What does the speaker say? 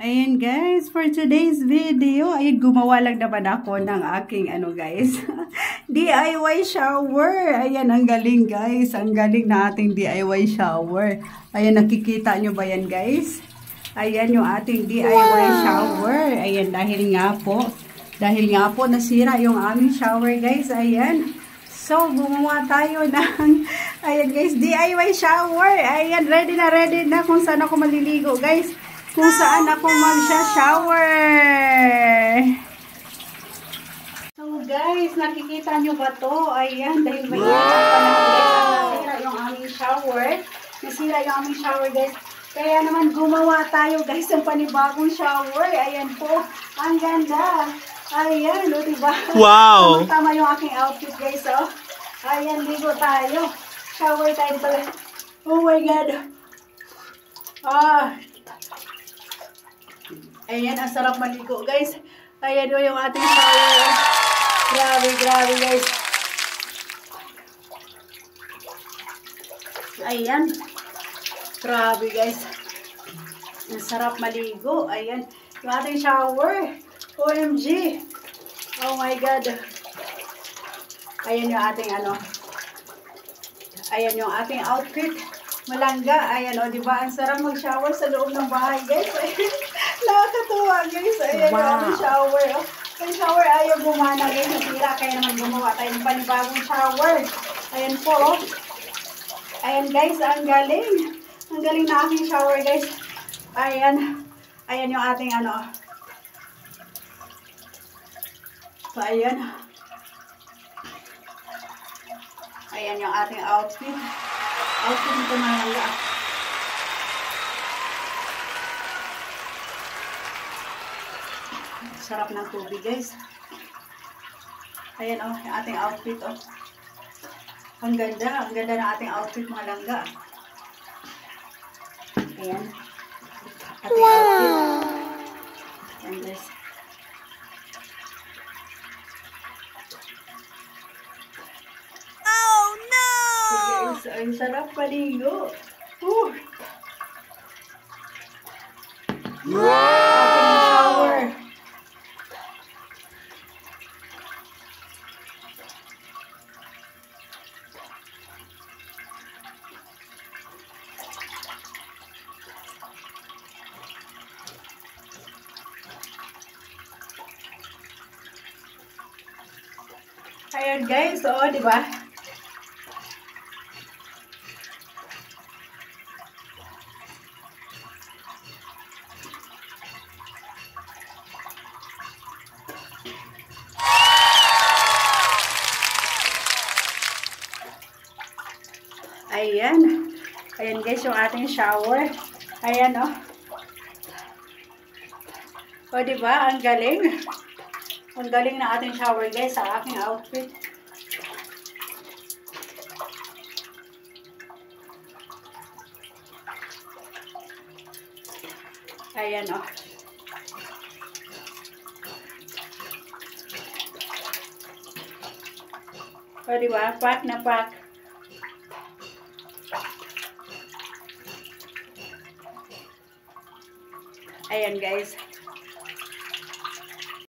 Ayan guys, for today's video, ay gumawa lang naman ako ng aking guys, DIY shower. Ayan, ang galing guys, ang galing na ating DIY shower. Ayan, nakikita nyo ba yan guys? Ayan yung ating DIY shower. Ayan, dahil nga po nasira yung aming shower guys. Ayan, so gumawa tayo ng, ayan guys, DIY shower. Ayan, ready na kung saan ako maliligo guys. Kung saan ako magsha-shower. So guys, nakikita nyo ba to? Ayan, dahil may nasira yung aming shower. Nasira yung aming shower guys. Kaya naman gumawa tayo guys ng panibagong shower. Ayan po, ang ganda. Ayan, o diba? Wow! Tama yung aking outfit guys, oh. Ayan, ligo tayo. Shower tayo pala. Oh my God. Ayan, ang sarap maligo guys. Ayan o yung ating shower. Grabe guys. Ayan. Grabe guys. Ang sarap maligo. Ayan. Yung ating shower. OMG. Oh my God. Ayan yung ating Ayan yung ating outfit. Malangga. Ayan o, diba? Ang sarap mag-shower sa loob ng bahay guys. Nakakatuwa guys. Ayan yung aming shower. Yung shower ayaw gumana guys. Nasira. Kaya naman gumawa tayo ng panibagong shower. Ayan po. Ayan guys. Ang galing. Ang galing na aking shower guys. Ayan. Ayan yung ating So ayan. Ayan yung ating outfit. Outfit nito malangga. Sarap ng tubig guys. Ayan yung ating outfit Ang ganda ng ating outfit mga langga. Ayan. Ating outfit. Ayan guys. Oh no! So guys, ang sarap paligo. Ating shower. Ayan guys, di ba? Ayan. Ayan guys, yung ating shower. Ayan di ba? Ang galing. Ang galing na ating shower guys sa aking outfit. Ayan di ba? Pack na pack. Ayan guys.